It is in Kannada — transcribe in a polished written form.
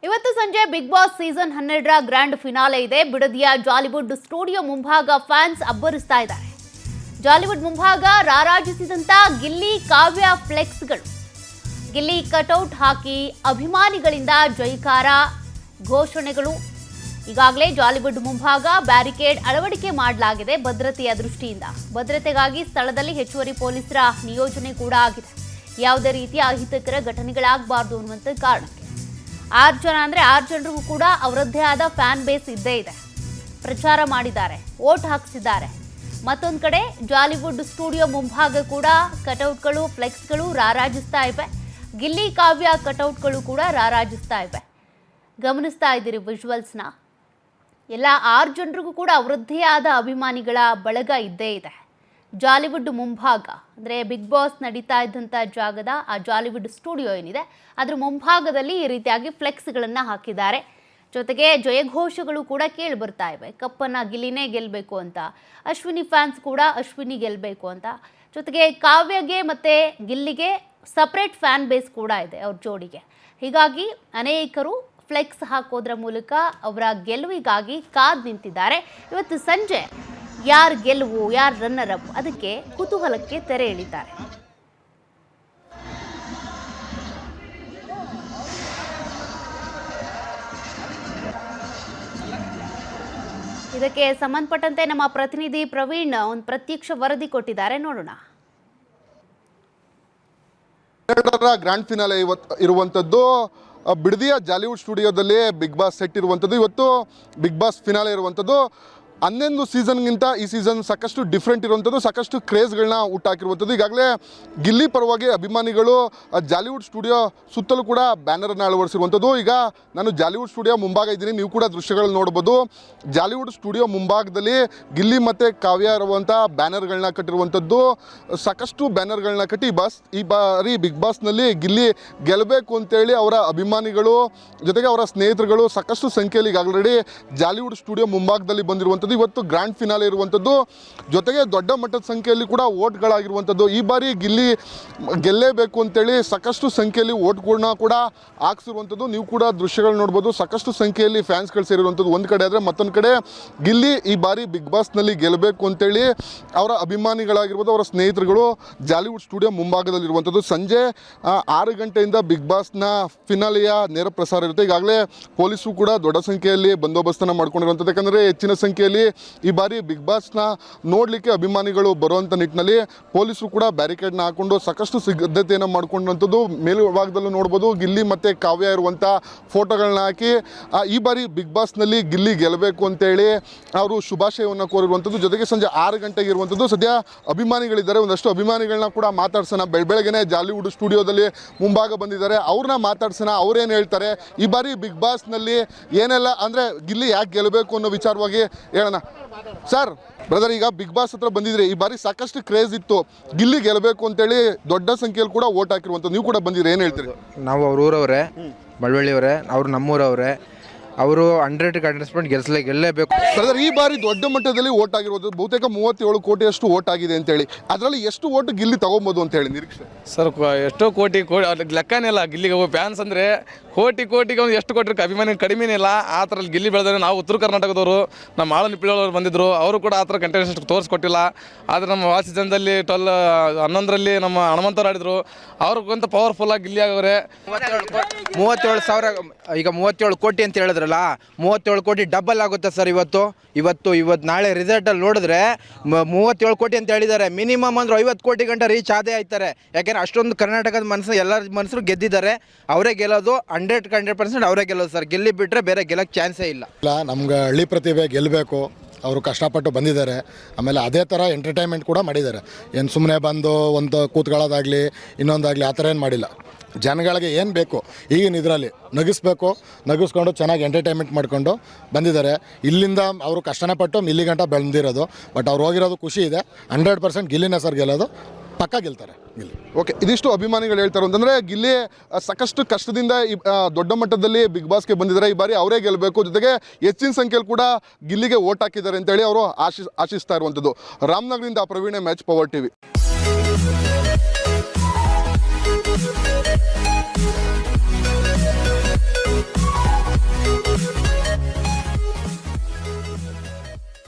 ಇವತ್ತು ಸಂಜೆ ಬಿಗ್ ಬಾಸ್ ಸೀಸನ್ 12ರ ಗ್ರ್ಯಾಂಡ್ ಫಿನಾಲೆ ಇದೆ. ಬಿಡದಿಯ ಜಾಲಿವುಡ್ ಸ್ಟುಡಿಯೋ ಮುಂಭಾಗ ಫ್ಯಾನ್ಸ್ ಅಬ್ಬರಿಸ್ತಾ ಇದ್ದಾರೆ. ಜಾಲಿವುಡ್ ಮುಂಭಾಗ ರಾರಾಜಿಸಿದಂತ ಗಿಲ್ಲಿ ಕಾವ್ಯ ಫ್ಲೆಕ್ಸ್ಗಳು, ಗಿಲ್ಲಿ ಕಟೌಟ್ ಹಾಕಿ ಅಭಿಮಾನಿಗಳಿಂದ ಜೈಕಾರ ಘೋಷಣೆಗಳು. ಈಗಾಗಲೇ ಜಾಲಿವುಡ್ ಮುಂಭಾಗ ಬ್ಯಾರಿಕೇಡ್ ಅಳವಡಿಕೆ ಮಾಡಲಾಗಿದೆ ಭದ್ರತೆಯ ದೃಷ್ಟಿಯಿಂದ. ಭದ್ರತೆಗಾಗಿ ಸ್ಥಳದಲ್ಲಿ ಹೆಚ್ಚುವರಿ ಪೊಲೀಸರ ನಿಯೋಜನೆ ಕೂಡ ಆಗಿದೆ. ಯಾವುದೇ ರೀತಿಯ ಅಹಿತಕರ ಘಟನೆಗಳಾಗಬಾರ್ದು ಅನ್ನುವಂಥ ಕಾರಣಕ್ಕೆ 6 ಜನ ಅಂದರೆ 6 ಜನರಿಗೂ ಕೂಡ ಅವರದ್ದೇ ಆದ ಫ್ಯಾನ್ ಬೇಸ್ ಇದ್ದೇ ಇದೆ. ಪ್ರಚಾರ ಮಾಡಿದ್ದಾರೆ, ವೋಟ್ ಹಾಕಿಸಿದ್ದಾರೆ. ಮತ್ತೊಂದು ಕಡೆ ಜಾಲಿವುಡ್ ಸ್ಟುಡಿಯೋ ಮುಂಭಾಗ ಕೂಡ ಕಟೌಟ್ಗಳು, ಫ್ಲೆಕ್ಸ್ಗಳು ರಾರಾಜಿಸ್ತಾ ಇವೆ. ಗಿಲ್ಲಿ ಕಾವ್ಯ ಕಟೌಟ್ಗಳು ಕೂಡ ರಾರಾಜಿಸ್ತಾ ಇವೆ. ಗಮನಿಸ್ತಾ ಇದ್ದೀರಿ ವಿಜುವಲ್ಸ್ನ. ಎಲ್ಲ 6 ಜನರಿಗೂ ಕೂಡ ಅವರದ್ದೇ ಆದ ಅಭಿಮಾನಿಗಳ ಬಳಗ ಇದ್ದೇ ಇದೆ. ಜಾಲಿವುಡ್ ಮುಂಭಾಗ ಅಂದರೆ ಬಿಗ್ ಬಾಸ್ ನಡೀತಾ ಇದ್ದಂಥ ಜಾಗದ ಆ ಜಾಲಿವುಡ್ ಸ್ಟುಡಿಯೋ ಏನಿದೆ ಅದರ ಮುಂಭಾಗದಲ್ಲಿ ಈ ರೀತಿಯಾಗಿ ಫ್ಲೆಕ್ಸ್ಗಳನ್ನು ಹಾಕಿದ್ದಾರೆ. ಜೊತೆಗೆ ಜಯಘೋಷಗಳು ಕೂಡ ಕೇಳಿ ಬರ್ತಾ ಇವೆ. ಕಪ್ಪನ್ನು ಗಿಲ್ಲಿನೇ ಗೆಲ್ಲಬೇಕು ಅಂತ, ಅಶ್ವಿನಿ ಫ್ಯಾನ್ಸ್ ಕೂಡ ಅಶ್ವಿನಿ ಗೆಲ್ಲಬೇಕು ಅಂತ. ಜೊತೆಗೆ ಕಾವ್ಯಗೆ ಮತ್ತು ಗಿಲ್ಲಿಗೆ ಸಪ್ರೇಟ್ ಫ್ಯಾನ್ ಬೇಸ್ ಕೂಡ ಇದೆ ಅವ್ರ ಜೋಡಿಗೆ. ಹೀಗಾಗಿ ಅನೇಕರು ಫ್ಲೆಕ್ಸ್ ಹಾಕೋದ್ರ ಮೂಲಕ ಅವರ ಗೆಲುವಿಗಾಗಿ ಕಾದು ನಿಂತಿದ್ದಾರೆ. ಇವತ್ತು ಸಂಜೆ ಯಾರು ಗೆಲುವು, ಯಾರು ರನ್ನರ್ ಅಪ್, ಅದಕ್ಕೆ ಕುತೂಹಲಕ್ಕೆ ತೆರೆ ಎಳಿತಾರೆ. ಇದಕ್ಕೆ ಸಂಬಂಧಪಟ್ಟಂತೆ ನಮ್ಮ ಪ್ರತಿನಿಧಿ ಪ್ರವೀಣ್ ಒಂದು ಪ್ರತ್ಯಕ್ಷ ವರದಿ ಕೊಟ್ಟಿದ್ದಾರೆ, ನೋಡೋಣ. ಗ್ರ್ಯಾಂಡ್ ಫಿನಾಲೆ ಇರುವಂಥದ್ದು ಬಿಡದಿಯ ಜಾಲಿವುಡ್ ಸ್ಟುಡಿಯೋದಲ್ಲಿ ಬಿಗ್ ಬಾಸ್ ಸೆಟ್ ಇರುವಂಥದ್ದು. ಇವತ್ತು ಬಿಗ್ ಬಾಸ್ ಫಿನಾಲೆ ಇರುವಂಥದ್ದು. 11 ಸೀಸನ್ಗಿಂತ ಈ ಸೀಸನ್ ಸಾಕಷ್ಟು ಡಿಫ್ರೆಂಟ್ ಇರುವಂಥದ್ದು, ಸಾಕಷ್ಟು ಕ್ರೇಜ್ಗಳನ್ನ ಹುಟ್ಟಾಕಿರುವಂಥದ್ದು. ಈಗಾಗಲೇ ಗಿಲ್ಲಿ ಪರವಾಗಿ ಅಭಿಮಾನಿಗಳು ಜಾಲಿವುಡ್ ಸ್ಟುಡಿಯೋ ಸುತ್ತಲೂ ಕೂಡ ಬ್ಯಾನರನ್ನು ಅಳವಡಿಸಿರುವಂಥದ್ದು. ಈಗ ನಾನು ಜಾಲಿವುಡ್ ಸ್ಟುಡಿಯೋ ಮುಂಭಾಗ ಇದ್ದೀನಿ, ನೀವು ಕೂಡ ದೃಶ್ಯಗಳನ್ನ ನೋಡ್ಬೋದು. ಜಾಲಿವುಡ್ ಸ್ಟುಡಿಯೋ ಮುಂಭಾಗದಲ್ಲಿ ಗಿಲ್ಲಿ ಮತ್ತು ಕಾವ್ಯ ಇರುವಂಥ ಬ್ಯಾನರ್ಗಳನ್ನ ಕಟ್ಟಿರುವಂಥದ್ದು. ಸಾಕಷ್ಟು ಬ್ಯಾನರ್ಗಳನ್ನ ಕಟ್ಟಿ ಈ ಬಾರಿ ಬಿಗ್ ಬಾಸ್ನಲ್ಲಿ ಗಿಲ್ಲಿ ಗೆಲ್ಲಬೇಕು ಅಂತೇಳಿ ಅವರ ಅಭಿಮಾನಿಗಳು ಜೊತೆಗೆ ಅವರ ಸ್ನೇಹಿತರುಗಳು ಸಾಕಷ್ಟು ಸಂಖ್ಯೆಯಲ್ಲಿ ಈಗ ಆಲ್ರೆಡಿ ಜಾಲಿವುಡ್ ಸ್ಟುಡಿಯೋ ಮುಂಭಾಗದಲ್ಲಿ ಬಂದಿರುವಂಥದ್ದು. ಇವತ್ತು ಗ್ರ್ಯಾಂಡ್ ಫಿನಾಲೆ ಇರುವಂಥದ್ದು. ಜೊತೆಗೆ ದೊಡ್ಡ ಮಟ್ಟದ ಸಂಖ್ಯೆಯಲ್ಲಿ ಕೂಡ ವೋಟ್ಗಳಾಗಿರುವಂಥದ್ದು. ಈ ಬಾರಿ ಗಿಲ್ಲಿ ಗೆಲ್ಲೇಬೇಕು ಅಂತೇಳಿ ಸಾಕಷ್ಟು ಸಂಖ್ಯೆಯಲ್ಲಿ ವೋಟ್ಗಳನ್ನ ಕೂಡ ಹಾಕ್ಸಿರುವಂಥದ್ದು. ನೀವು ಕೂಡ ದೃಶ್ಯಗಳು ನೋಡ್ಬೋದು. ಸಾಕಷ್ಟು ಸಂಖ್ಯೆಯಲ್ಲಿ ಫ್ಯಾನ್ಸ್ಗಳು ಸೇರಿರುವಂಥದ್ದು ಒಂದು ಕಡೆ ಆದರೆ, ಮತ್ತೊಂದು ಕಡೆ ಗಿಲ್ಲಿ ಈ ಬಾರಿ ಬಿಗ್ ಬಾಸ್ನಲ್ಲಿ ಗೆಲ್ಲಬೇಕು ಅಂತೇಳಿ ಅವರ ಅಭಿಮಾನಿಗಳಾಗಿರ್ಬೋದು, ಅವರ ಸ್ನೇಹಿತರುಗಳು ಜಾಲಿವುಡ್ ಸ್ಟುಡಿಯೋ ಮುಂಭಾಗದಲ್ಲಿರುವಂಥದ್ದು. ಸಂಜೆ 6 ಗಂಟೆಯಿಂದ ಬಿಗ್ ಬಾಸ್ನ ಫಿನಾಲೆಯ ನೇರ ಪ್ರಸಾರ ಇರುತ್ತೆ. ಈಗಾಗಲೇ ಪೊಲೀಸರು ಕೂಡ ದೊಡ್ಡ ಸಂಖ್ಯೆಯಲ್ಲಿ ಬಂದೋಬಸ್ತನ್ನು ಮಾಡ್ಕೊಂಡಿರುವಂಥದ್ದು. ಯಾಕಂದರೆ ಹೆಚ್ಚಿನ ಸಂಖ್ಯೆಯಲ್ಲಿ ಈ ಬಾರಿ ಬಿಗ್ ಬಾಸ್ನ ನೋಡಲಿಕ್ಕೆ ಅಭಿಮಾನಿಗಳು ಬರುವಂಥ ನಿಟ್ಟಿನಲ್ಲಿ ಪೊಲೀಸರು ಕೂಡ ಬ್ಯಾರಿಕೇಡ್ನ ಹಾಕೊಂಡು ಸಾಕಷ್ಟು ಸಿದ್ಧತೆಯನ್ನು ಮಾಡ್ಕೊಂಡಂಥದ್ದು. ಮೇಲ್ಭಾಗದಲ್ಲೂ ನೋಡ್ಬೋದು ಗಿಲ್ಲಿ ಮತ್ತು ಕಾವ್ಯ ಇರುವಂಥ ಫೋಟೋಗಳನ್ನ ಹಾಕಿ ಈ ಬಾರಿ ಬಿಗ್ ಬಾಸ್ನಲ್ಲಿ ಗಿಲ್ಲಿ ಗೆಲ್ಲಬೇಕು ಅಂತೇಳಿ ಅವರು ಶುಭಾಶಯವನ್ನು ಕೋರಿರುವಂಥದ್ದು. ಜೊತೆಗೆ ಸಂಜೆ 6 ಗಂಟೆಗೆ ಇರುವಂಥದ್ದು. ಸದ್ಯ ಅಭಿಮಾನಿಗಳಿದ್ದಾರೆ, ಒಂದಷ್ಟು ಅಭಿಮಾನಿಗಳನ್ನ ಕೂಡ ಮಾತಾಡ್ಸೋಣ. ಬೆಳಗ್ಗೆನೇ ಜಾಲಿವುಡ್ ಸ್ಟುಡಿಯೋದಲ್ಲಿ ಮುಂಭಾಗ ಬಂದಿದ್ದಾರೆ, ಅವ್ರನ್ನ ಮಾತಾಡ್ಸೋಣ. ಅವ್ರೇನು ಹೇಳ್ತಾರೆ, ಈ ಬಾರಿ ಬಿಗ್ ಬಾಸ್ನಲ್ಲಿ ಏನೆಲ್ಲ ಅಂದರೆ ಗಿಲ್ಲಿ ಯಾಕೆ ಗೆಲ್ಲಬೇಕು ಅನ್ನೋ ವಿಚಾರವಾಗಿ ಹೇಳೋಣ. ಸರ್, ಬ್ರದರ್, ಈಗ ಬಿಗ್ ಬಾಸ್ ಹತ್ರ ಬಂದಿದ್ರೆ ಈ ಬಾರಿ ಸಾಕಷ್ಟು ಕ್ರೇಜ್ ಇತ್ತು, ಗಿಲ್ಲಿ ಗೆಲ್ಲಬೇಕು ಅಂತೇಳಿ ದೊಡ್ಡ ಸಂಖ್ಯೆಯಲ್ಲಿ ಕೂಡ ವೋಟ್ ಹಾಕಿರುವಂಥದ್ದು. ನೀವು ಕೂಡ ಬಂದಿದ್ರೆ ಏನು ಹೇಳ್ತೀರಿ? ನಾವು ಅವ್ರ ಊರವರೇ, ಮಳವಳ್ಳಿಯವರೇ, ಅವ್ರು ನಮ್ಮೂರವರೇ. ಅವರು 100% ಗೆಲ್ಲೇಬೇಕು. ಬ್ರದರ್, ಈ ಬಾರಿ ದೊಡ್ಡ ಮಟ್ಟದಲ್ಲಿ ವೋಟ್ ಆಗಿರೋದು ಬಹುತೇಕ 37 ಕೋಟಿಯಷ್ಟು ವೋಟ್ ಆಗಿದೆ ಅಂತೇಳಿ. ಅದರಲ್ಲಿ ಎಷ್ಟು ವೋಟ್ ಗಿಲ್ಲಿ ತಗೊಬೋದು ಅಂತ ಹೇಳಿ ನಿರೀಕ್ಷೆ? ಸರ್, ಎಷ್ಟೋ ಕೋಟಿ ಲೆಕ್ಕನೇ ಇಲ್ಲ. ಗಿಲ್ಲಿಗೆ ಫ್ಯಾನ್ಸ್ ಅಂದರೆ ಕೋಟಿಗೆ ಒಂದು ಎಷ್ಟು ಕೊಟ್ಟರೆ ಅಭಿಮಾನಿ ಕಡಿಮೆನೇ ಇಲ್ಲ. ಆ ಥರ ಗಿಲ್ಲಿ ಬೆಳೆದ್ರೆ ನಾವು ಉತ್ತರ ಕರ್ನಾಟಕದವರು, ನಮ್ಮ ಆಳು ನಿಪ್ಪಿಳವರು ಬಂದಿದ್ದರು, ಅವರು ಕೂಡ ಆ ಥರ ಕಂಟೆಂಟ್ ತೋರಿಸ್ಕೊಟ್ಟಿಲ್ಲ. ಆದರೆ ನಮ್ಮ ವಾಸಿ ಜನದಲ್ಲಿ 11ರಲ್ಲಿ ನಮ್ಮ ಹನುಮಂತವ್ರು ಆಡಿದ್ರು, ಅವ್ರಿಗಂತ ಪವರ್ಫುಲ್ಲಾಗಿ ಗಿಲ್ಲಿ ಆಗವ್ರೆ. 37,000 ಈಗ 37 ಕೋಟಿ ಅಂತ ಹೇಳಿದ್ರಲ್ಲ, 37 ಕೋಟಿ ಡಬಲ್ ಆಗುತ್ತೆ ಸರ್. ಇವತ್ತು ನಾಳೆ ರಿಸಲ್ಟಲ್ಲಿ ನೋಡಿದ್ರೆ 37 ಕೋಟಿ ಅಂತ ಹೇಳಿದ್ದಾರೆ. ಮಿನಿಮಮ್ ಅಂದ್ರೆ 50 ಕೋಟಿ ಗಂಟೆ ರೀಚ್ ಆದೇ ಆಯ್ತಾರೆ. ಯಾಕೆಂದರೆ ಅಷ್ಟೊಂದು ಕರ್ನಾಟಕದ ಎಲ್ಲರ ಮನಸ್ಸರು ಗೆದ್ದಿದ್ದಾರೆ. ಅವರೇ ಗೆಲ್ಲೋದು, 100% ಅವರೇ ಗೆಲ್ಲೋದು ಸರ್. ಗೆಲ್ಲಿ ಬಿಟ್ಟರೆ ಬೇರೆ ಗೆಲ್ಲಕ್ಕೆ ಚಾನ್ಸೇ ಇಲ್ಲ. ನಮ್ಗೆ ಹಳ್ಳಿ ಪ್ರತಿಭೆ ಗೆಲ್ಲಬೇಕು, ಅವರು ಕಷ್ಟಪಟ್ಟು ಬಂದಿದ್ದಾರೆ. ಆಮೇಲೆ ಅದೇ ಥರ ಎಂಟರ್ಟೈನ್ಮೆಂಟ್ ಕೂಡ ಮಾಡಿದ್ದಾರೆ. ಏನು ಸುಮ್ಮನೆ ಬಂದು ಒಂದು ಕೂತ್ಕೊಳ್ಳೋದಾಗಲಿ ಇನ್ನೊಂದಾಗಲಿ ಆ ಥರ ಏನು ಮಾಡಿಲ್ಲ. ಜನಗಳಿಗೆ ಏನು ಬೇಕು ಈಗಿನ ಇದರಲ್ಲಿ ನಗಿಸ್ಕೊಂಡು ಚೆನ್ನಾಗಿ ಎಂಟರ್ಟೈನ್ಮೆಂಟ್ ಮಾಡಿಕೊಂಡು ಬಂದಿದ್ದಾರೆ. ಇಲ್ಲಿಂದ ಅವರು ಕಷ್ಟನೇ ಪಟ್ಟು ಇಲ್ಲಿ ಗಂಟ ಬೆಳೆದಿರೋದು. ಬಟ್ ಅವ್ರು ಹೋಗಿರೋದು ಖುಷಿ ಇದೆ. 100% ಗಿಲ್ಲಿನೇ ಸರ್ ಗೆಲ್ಲೋದು, ಪಕ್ಕ ಗೆಲ್ತಾರೆ ಗಿಲ್ಲಿ. ಓಕೆ, ಇದಿಷ್ಟು ಅಭಿಮಾನಿಗಳು ಹೇಳ್ತಾರೆ ಅಂತಂದರೆ ಗಿಲ್ಲಿ ಸಾಕಷ್ಟು ಕಷ್ಟದಿಂದ ದೊಡ್ಡ ಮಟ್ಟದಲ್ಲಿ ಬಿಗ್ ಬಾಸ್ಗೆ ಬಂದಿದ್ದಾರೆ. ಈ ಬಾರಿ ಅವರೇ ಗೆಲ್ಲಬೇಕು, ಜೊತೆಗೆ ಹೆಚ್ಚಿನ ಸಂಖ್ಯೆಯಲ್ಲಿ ಕೂಡ ಗಿಲ್ಲಿಗೆ ವೋಟ್ ಹಾಕಿದ್ದಾರೆ ಅಂತೇಳಿ ಅವರು ಆಶಿಸ್ತಾ ಇರುವಂಥದ್ದು. ರಾಮನಗರದಿಂದ ಪ್ರವೀಣ್, ಮ್ಯಾಚ್ ಪವರ್ ಟಿವಿ.